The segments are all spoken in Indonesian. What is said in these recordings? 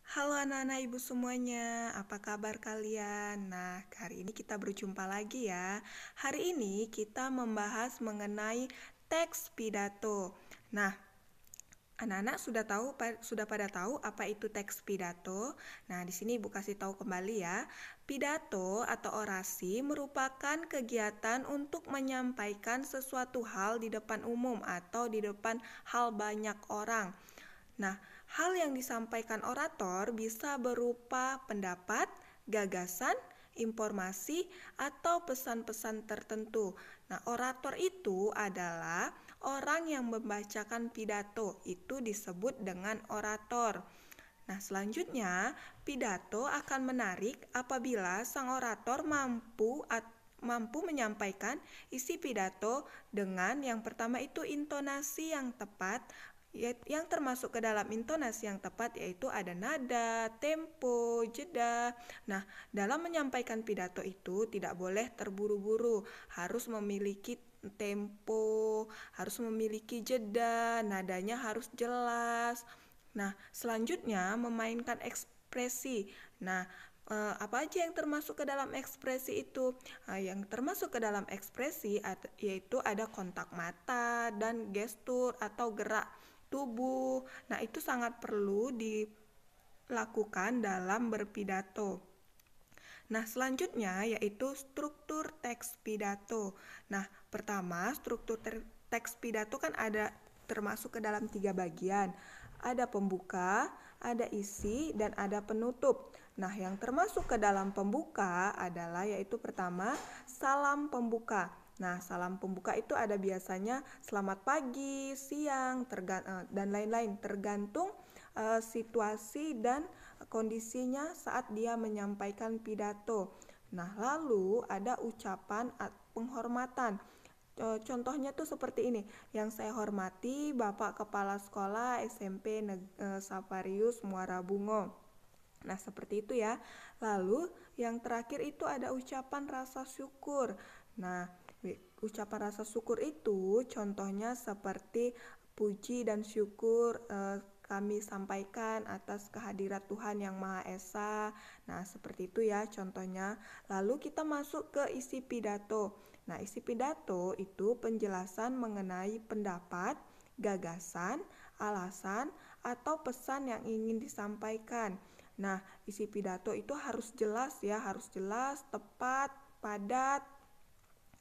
Halo anak-anak ibu semuanya, apa kabar kalian? Nah, hari ini kita berjumpa lagi ya. Hari ini kita membahas mengenai teks pidato. Nah, anak-anak sudah pada tahu apa itu teks pidato? Nah, di sini Ibu kasih tahu kembali ya. Pidato atau orasi merupakan kegiatan untuk menyampaikan sesuatu hal di depan umum atau di depan hal banyak orang. Nah, hal yang disampaikan orator bisa berupa pendapat, gagasan, informasi, atau pesan-pesan tertentu. Nah, orator itu adalah orang yang membacakan pidato. Itu disebut dengan orator. Nah, selanjutnya, pidato akan menarik apabila sang orator mampu menyampaikan isi pidato dengan yang pertama itu intonasi yang tepat, yang termasuk ke dalam intonasi yang tepat yaitu ada nada, tempo, jeda. Nah, dalam menyampaikan pidato itu tidak boleh terburu-buru, harus memiliki tempo, harus memiliki jeda, nadanya harus jelas. Nah, selanjutnya memainkan ekspresi. Nah, apa aja yang termasuk ke dalam ekspresi itu? Yang termasuk ke dalam ekspresi yaitu ada kontak mata dan gestur atau gerak tubuh. Nah, itu sangat perlu dilakukan dalam berpidato. Nah, selanjutnya yaitu struktur teks pidato. Nah, pertama, struktur teks pidato kan ada termasuk ke dalam 3 bagian. Ada pembuka, ada isi, dan ada penutup. Nah, yang termasuk ke dalam pembuka adalah yaitu pertama, salam pembuka. Nah, salam pembuka itu ada biasanya selamat pagi, siang, dan lain-lain tergantung situasi dan kondisinya saat dia menyampaikan pidato. Nah, lalu ada ucapan penghormatan. Contohnya tuh seperti ini. Yang saya hormati Bapak Kepala Sekolah SMP Savarius Muara Bungo. Nah, seperti itu ya. Lalu yang terakhir itu ada ucapan rasa syukur. Nah, ucapan rasa syukur itu contohnya seperti puji dan syukur kami sampaikan atas kehadirat Tuhan Yang Maha Esa. Nah, seperti itu ya contohnya. Lalu kita masuk ke isi pidato. Nah, isi pidato itu penjelasan mengenai pendapat, gagasan, alasan, atau pesan yang ingin disampaikan. Nah, isi pidato itu harus jelas ya, harus jelas, tepat, padat.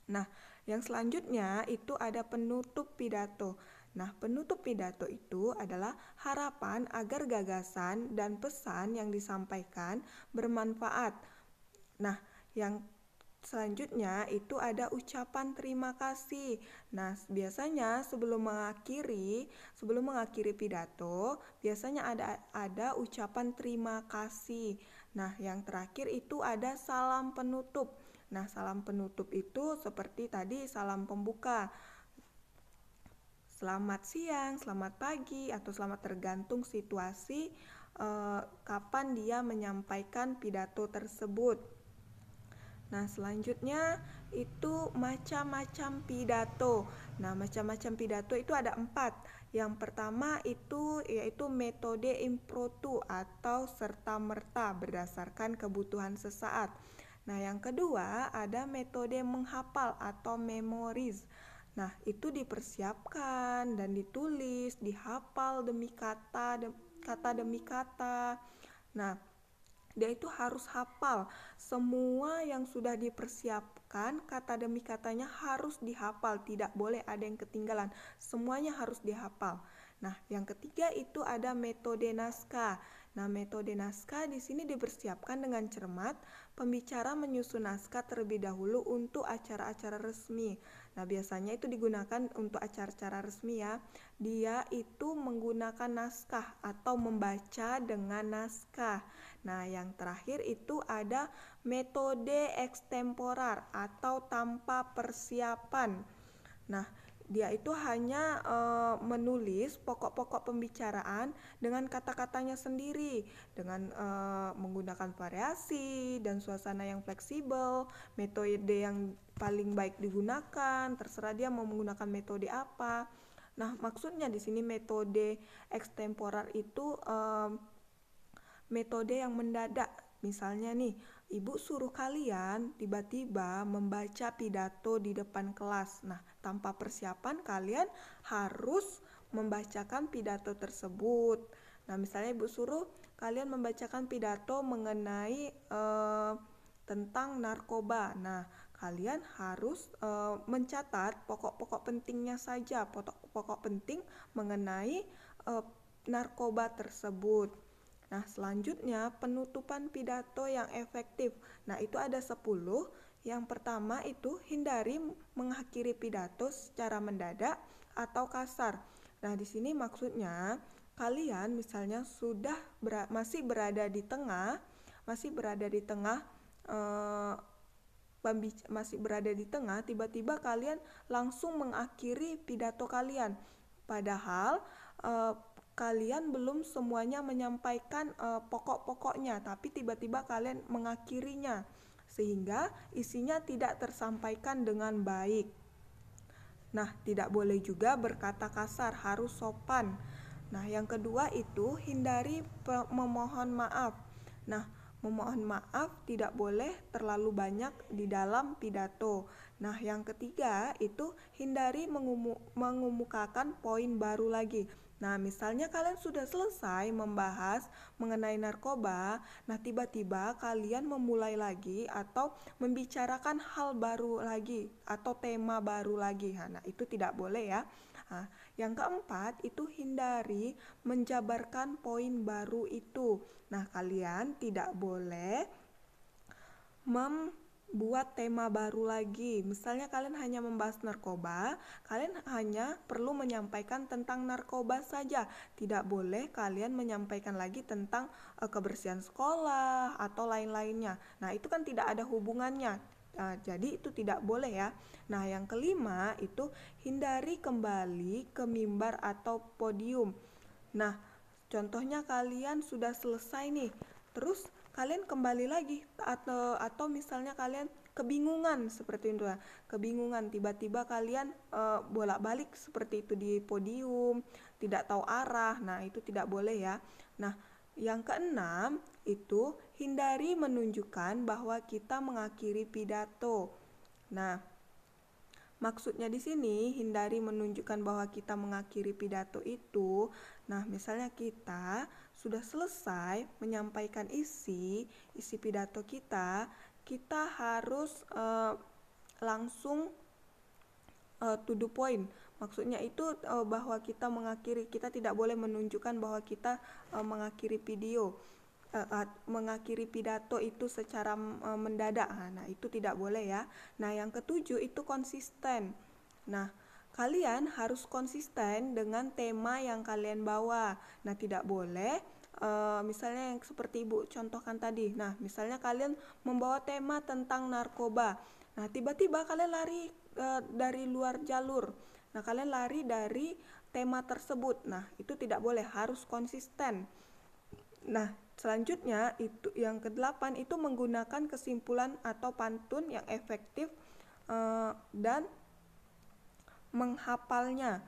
Nah, yang selanjutnya itu ada penutup pidato. Nah, penutup pidato itu adalah harapan agar gagasan dan pesan yang disampaikan bermanfaat. Nah, yang selanjutnya itu ada ucapan terima kasih. Nah, biasanya sebelum mengakhiri pidato, biasanya ada ucapan terima kasih. Nah, yang terakhir itu ada salam penutup. Nah, salam penutup itu seperti tadi salam pembuka. Selamat siang, selamat pagi, atau selamat tergantung situasi kapan dia menyampaikan pidato tersebut. Nah, selanjutnya itu macam-macam pidato. Nah, macam-macam pidato itu ada 4. Yang pertama itu yaitu metode impromptu atau serta-merta berdasarkan kebutuhan sesaat. Nah, yang kedua ada metode menghafal atau memorize. Nah, itu dipersiapkan dan ditulis, dihafal demi kata demi kata. Nah, dia itu harus hafal semua yang sudah dipersiapkan, kata demi katanya harus dihafal, tidak boleh ada yang ketinggalan, semuanya harus dihafal. Nah, yang ketiga itu ada metode naskah. Nah, metode naskah di sini dipersiapkan dengan cermat. Pembicara menyusun naskah terlebih dahulu untuk acara-acara resmi. Nah, biasanya itu digunakan untuk acara-acara resmi ya. Dia itu menggunakan naskah atau membaca dengan naskah. Nah, yang terakhir itu ada metode ekstemporer atau tanpa persiapan. Nah, dia itu hanya menulis pokok-pokok pembicaraan dengan kata-katanya sendiri, dengan menggunakan variasi dan suasana yang fleksibel, metode yang paling baik digunakan, terserah dia mau menggunakan metode apa. Nah, maksudnya di sini metode ekstemporer itu metode yang mendadak. Misalnya nih, ibu suruh kalian tiba-tiba membaca pidato di depan kelas. Nah, tanpa persiapan kalian harus membacakan pidato tersebut. Nah, misalnya ibu suruh kalian membacakan pidato mengenai tentang narkoba. Nah, kalian harus mencatat pokok-pokok pentingnya saja, pokok-pokok penting mengenai uh, narkoba tersebut. Nah, selanjutnya penutupan pidato yang efektif. Nah, itu ada 10. Yang pertama itu hindari mengakhiri pidato secara mendadak atau kasar. Nah, di sini maksudnya kalian misalnya masih berada di tengah eh, masih berada di tengah, tiba-tiba kalian langsung mengakhiri pidato kalian. Padahal eh, kalian belum semuanya menyampaikan pokok-pokoknya, tapi tiba-tiba kalian mengakhirinya sehingga isinya tidak tersampaikan dengan baik. Nah, tidak boleh juga berkata kasar, harus sopan. Nah, yang kedua itu hindari memohon maaf. Nah, memohon maaf tidak boleh terlalu banyak di dalam pidato. Nah, yang ketiga itu hindari mengemukakan poin baru lagi. Nah, misalnya kalian sudah selesai membahas mengenai narkoba, nah tiba-tiba kalian memulai lagi atau membicarakan hal baru lagi atau tema baru lagi. Nah, itu tidak boleh ya. Nah, yang keempat itu hindari menjabarkan poin baru itu. Nah, kalian tidak boleh membuat tema baru lagi. Misalnya kalian hanya membahas narkoba, kalian hanya perlu menyampaikan tentang narkoba saja. Tidak boleh kalian menyampaikan lagi tentang kebersihan sekolah atau lain-lainnya. Nah, itu kan tidak ada hubungannya. Jadi itu tidak boleh ya. Nah, yang kelima itu hindari kembali ke mimbar atau podium. Nah, contohnya kalian sudah selesai nih, terus kalian kembali lagi atau misalnya kalian kebingungan seperti itu ya. Kebingungan tiba-tiba kalian bolak-balik seperti itu di podium, tidak tahu arah. Nah, itu tidak boleh ya. Nah, yang keenam itu hindari menunjukkan bahwa kita mengakhiri pidato. Nah, maksudnya di sini hindari menunjukkan bahwa kita mengakhiri pidato itu. Nah, misalnya kita sudah selesai menyampaikan isi pidato kita, kita harus langsung to the point. Maksudnya itu bahwa kita tidak boleh menunjukkan bahwa kita mengakhiri pidato itu secara mendadak. Nah, itu tidak boleh ya. Nah, yang ketujuh itu konsisten. Nah, kalian harus konsisten dengan tema yang kalian bawa. Nah, tidak boleh misalnya yang seperti Ibu contohkan tadi. Nah, misalnya kalian membawa tema tentang narkoba. Nah, tiba-tiba kalian lari dari luar jalur. Nah, kalian lari dari tema tersebut. Nah, itu tidak boleh, harus konsisten. Nah, selanjutnya itu yang kedelapan itu menggunakan kesimpulan atau pantun yang efektif dan menghafalnya.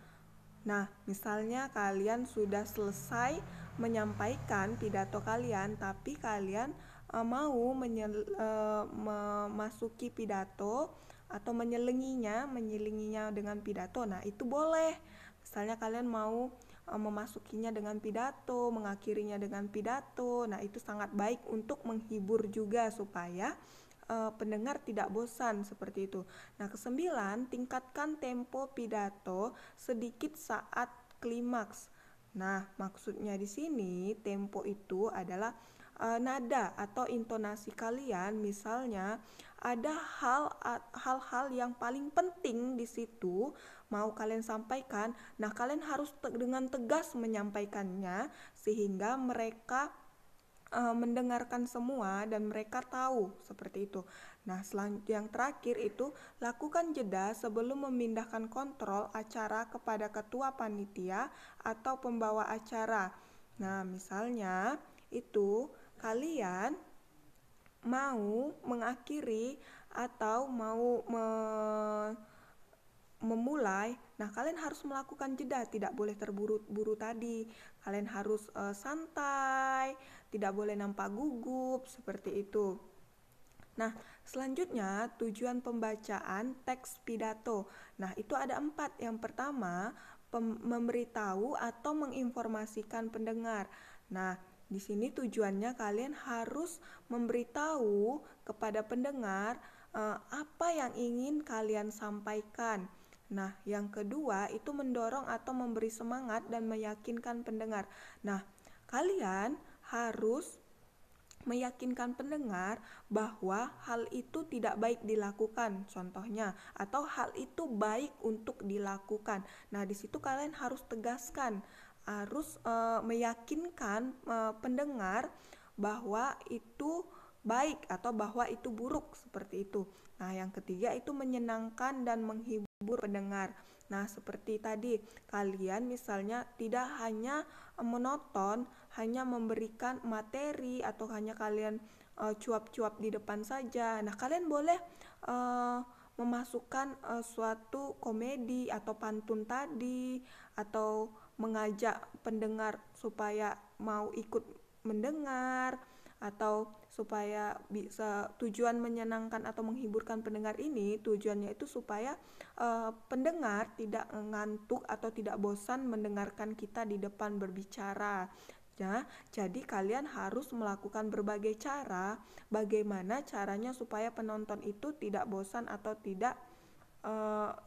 Nah, misalnya kalian sudah selesai menyampaikan pidato kalian, tapi kalian mau memasuki pidato atau menyelinginya dengan pidato. Nah, itu boleh. Misalnya kalian mau memasukinya dengan pidato, mengakhirinya dengan pidato. Nah, itu sangat baik untuk menghibur juga supaya pendengar tidak bosan seperti itu. Nah, kesembilan, tingkatkan tempo pidato sedikit saat klimaks. Nah, maksudnya di sini tempo itu adalah nada atau intonasi kalian. Misalnya ada hal-hal yang paling penting di situ mau kalian sampaikan. Nah, kalian harus dengan tegas menyampaikannya sehingga mereka mendengarkan semua dan mereka tahu seperti itu. Nah, yang terakhir itu lakukan jeda sebelum memindahkan kontrol acara kepada ketua panitia atau pembawa acara. Nah, misalnya itu kalian mau mengakhiri atau mau memulai. Nah, kalian harus melakukan jeda, tidak boleh terburu-buru tadi. Kalian harus santai, tidak boleh nampak gugup, seperti itu. Nah, selanjutnya tujuan pembacaan teks pidato. Nah, itu ada 4. Yang pertama, memberitahu atau menginformasikan pendengar. Nah, di sini tujuannya kalian harus memberitahu kepada pendengar apa yang ingin kalian sampaikan. Nah, yang kedua itu mendorong atau memberi semangat dan meyakinkan pendengar. Nah, kalian harus meyakinkan pendengar bahwa hal itu tidak baik dilakukan, contohnya, atau hal itu baik untuk dilakukan. Nah, di situ kalian harus tegaskan, harus meyakinkan pendengar bahwa itu baik atau bahwa itu buruk, seperti itu. Nah, yang ketiga itu menyenangkan dan menghibur pendengar. Nah, seperti tadi, kalian misalnya tidak hanya menonton, hanya memberikan materi atau hanya kalian cuap-cuap di depan saja. Nah, kalian boleh memasukkan suatu komedi atau pantun tadi, atau mengajak pendengar supaya mau ikut mendengar, atau supaya bisa tujuan menyenangkan atau menghiburkan pendengar ini, tujuannya itu supaya pendengar tidak ngantuk atau tidak bosan mendengarkan kita di depan berbicara. Ya, jadi kalian harus melakukan berbagai cara, bagaimana caranya supaya penonton itu tidak bosan atau tidak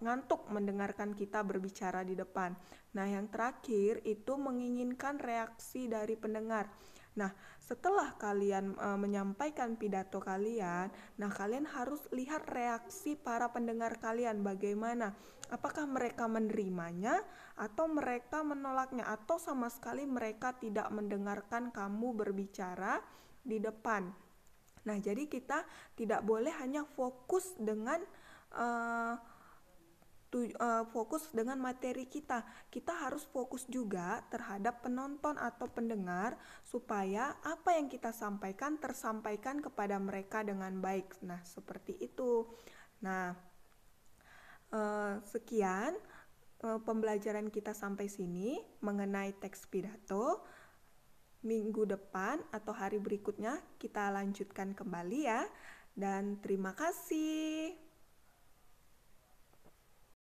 ngantuk mendengarkan kita berbicara di depan. Nah, yang terakhir itu menginginkan reaksi dari pendengar. Nah, setelah kalian menyampaikan pidato kalian, nah kalian harus lihat reaksi para pendengar kalian bagaimana. Apakah mereka menerimanya atau mereka menolaknya atau sama sekali mereka tidak mendengarkan kamu berbicara di depan. Nah, jadi kita tidak boleh hanya fokus dengan uh, fokus dengan materi kita. Kita harus fokus juga terhadap penonton atau pendengar supaya apa yang kita sampaikan tersampaikan kepada mereka dengan baik. Nah, seperti itu. Nah, sekian pembelajaran kita sampai sini mengenai teks pidato. Minggu depan atau hari berikutnya kita lanjutkan kembali ya. Dan terima kasih.